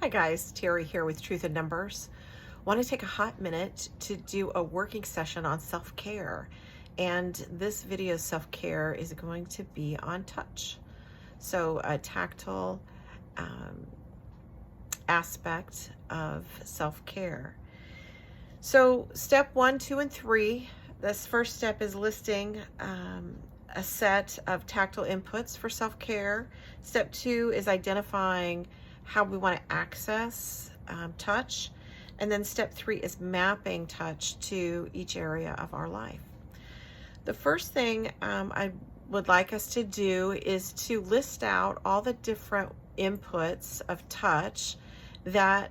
Hi guys, Terry here with Truth in Numbers. Want to take a hot minute to do a working session on self-care. And this video self-care is going to be on touch. So a tactile aspect of self-care. So step 1, 2, and 3, this first step is listing a set of tactile inputs for self-care. Step 2 is identifying how we want to access touch. And then step 3 is mapping touch to each area of our life. The first thing I would like us to do is to list out all the different inputs of touch that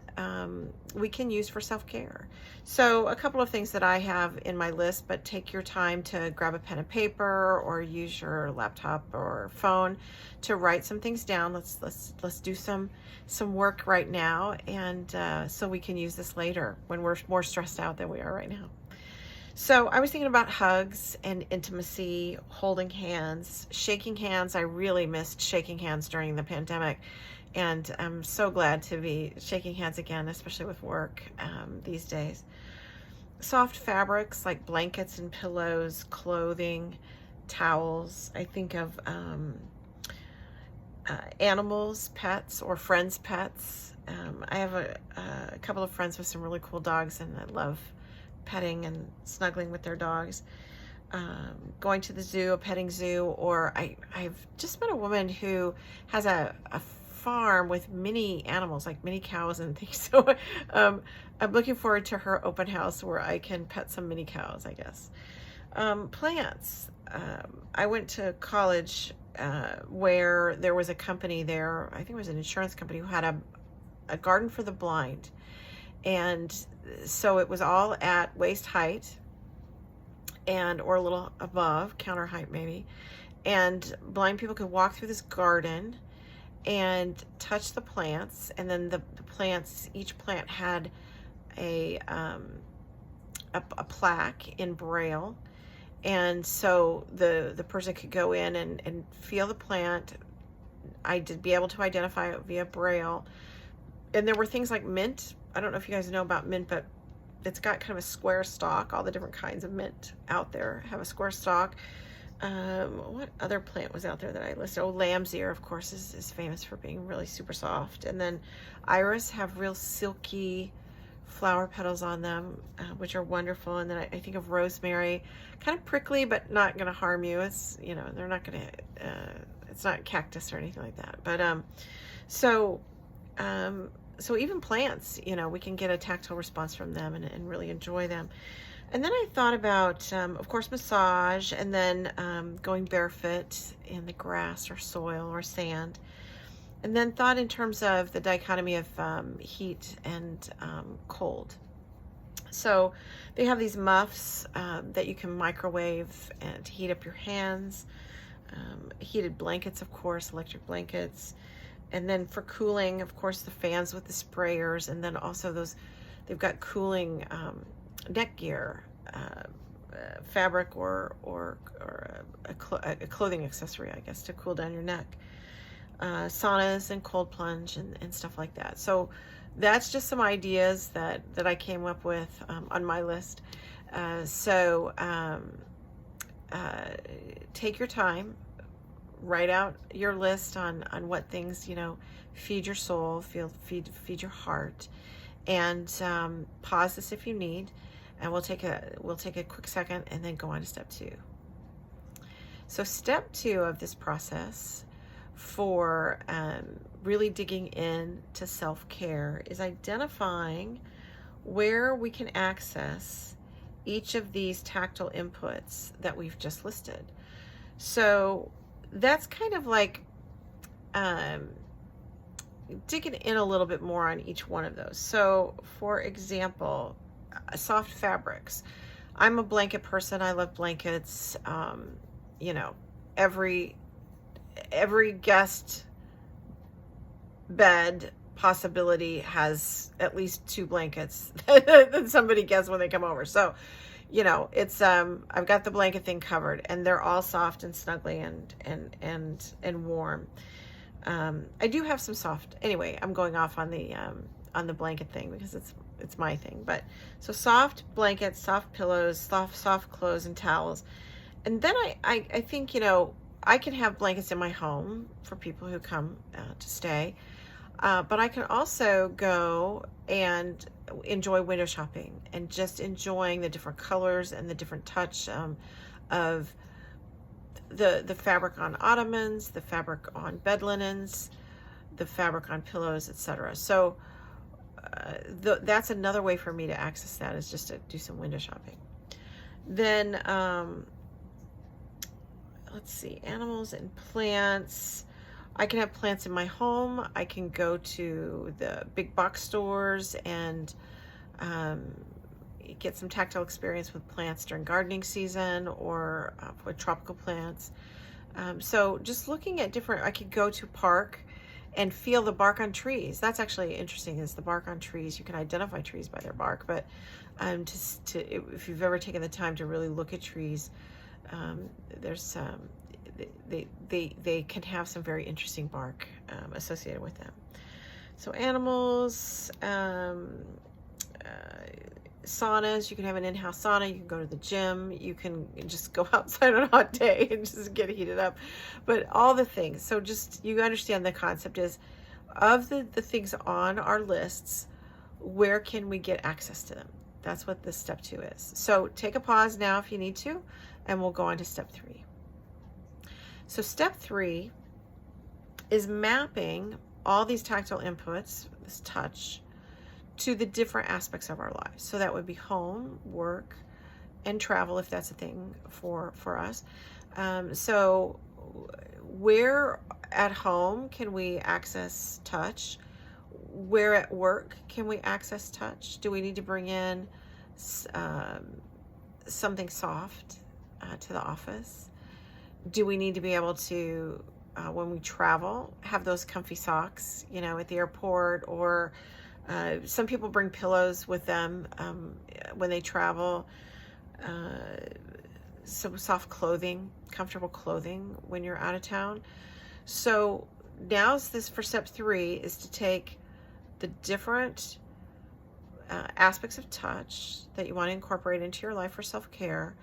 we can use for self-care. So a couple of things that I have in my list, but take your time to grab a pen and paper or use your laptop or phone to write some things down. Let's do some work right now, and so we can use this later when we're more stressed out than we are right now. So I was thinking about hugs and intimacy, holding hands, shaking hands. I really missed shaking hands during the pandemic, and I'm so glad to be shaking hands again, especially with work these days. Soft fabrics like blankets and pillows, clothing, towels. I think of animals, pets, or friends' pets. I have a couple of friends with some really cool dogs, and I love petting and snuggling with their dogs. Going to the zoo, a petting zoo, or I've just met a woman who has a farm with many animals, like mini cows and things. So I'm looking forward to her open house where I can pet some mini cows, I guess. Plants. I went to college where there was a company there, I think it was an insurance company, who had a garden for the blind. And so it was all at waist height or a little above counter height maybe, and blind people could walk through this garden and touch the plants, and then the plants, each plant had a plaque in Braille, and so the person could go in and feel the plant. I did be able to identify it via Braille, and there were things like mint. I don't know if you guys know about mint, but it's got kind of a square stalk. All the different kinds of mint out there have a square stalk. What other plant was out there that I listed? Oh, lamb's ear, of course, is famous for being really super soft. And then iris have real silky flower petals on them, which are wonderful. And then I think of rosemary, kind of prickly, but not going to harm you. It's, they're not going to, it's not cactus or anything like that. But, so even plants, we can get a tactile response from them and really enjoy them. And then I thought about, of course, massage, and then going barefoot in the grass or soil or sand. And then thought in terms of the dichotomy of heat and cold. So they have these muffs that you can microwave and to heat up your hands. Heated blankets, of course, electric blankets. And then for cooling, of course, the fans with the sprayers, and then also they've got cooling neck gear, fabric or a clothing accessory, I guess, to cool down your neck. Saunas and cold plunge and stuff like that. So that's just some ideas that I came up with on my list. Take your time. Write out your list on what things feed your soul, feed your heart, and pause this if you need, and we'll take a quick second and then go on to step 2. So step 2 of this process for really digging into self-care is identifying where we can access each of these tactile inputs that we've just listed. So that's kind of like digging in a little bit more on each one of those. So for example, soft fabrics. I'm a blanket person. I love blankets. Every guest bed possibility has at least 2 blankets that somebody gets when they come over. So it's I've got the blanket thing covered, and they're all soft and snuggly and warm. I do have some soft, anyway, I'm going off on the blanket thing because it's my thing. But so soft blankets, soft pillows, soft clothes and towels. And then I think, I can have blankets in my home for people who come to stay. But I can also go and enjoy window shopping and just enjoying the different colors and the different touch of the fabric on ottomans, the fabric on bed linens, the fabric on pillows, etc. So that's another way for me to access that, is just to do some window shopping. Then let's see, animals and plants. I can have plants in my home. I can go to the big box stores and get some tactile experience with plants during gardening season, or with tropical plants. So just looking at different, I could go to a park and feel the bark on trees. That's actually interesting, is the bark on trees. You can identify trees by their bark, but if you've ever taken the time to really look at trees, there's they can have some very interesting bark associated with them. So animals, saunas, you can have an in-house sauna, you can go to the gym, you can just go outside on a hot day and just get heated up, but all the things. So just, you understand the concept is, of the things on our lists, where can we get access to them? That's what this step 2 is. So take a pause now if you need to, and we'll go on to step 3. So step 3 is mapping all these tactile inputs, this touch, to the different aspects of our lives. So that would be home, work, and travel, if that's a thing for us. So where at home can we access touch? Where at work can we access touch? Do we need to bring in something soft to the office? Do we need to be able to, when we travel, have those comfy socks, at the airport? Or some people bring pillows with them when they travel. Some soft clothing, comfortable clothing when you're out of town. So now's this for step 3, is to take the different aspects of touch that you want to incorporate into your life for self-care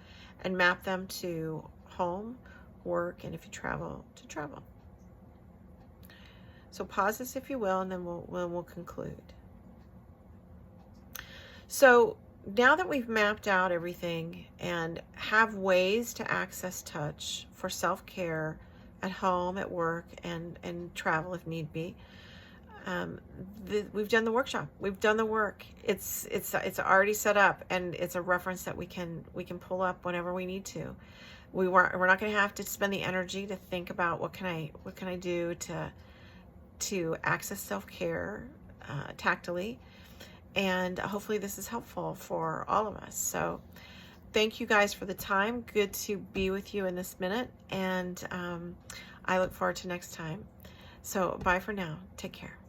and map them to home, work, and if you travel, to travel. So pause this if you will, and then we'll conclude. So now that we've mapped out everything and have ways to access touch for self-care at home, at work, and travel if need be, we've done the workshop. We've done the work. It's already set up, and it's a reference that we can pull up whenever we need to. We're not going to have to spend the energy to think about what can I do to access self-care tactily. And hopefully this is helpful for all of us. So thank you guys for the time. Good to be with you in this minute, and I look forward to next time. So bye for now. Take care.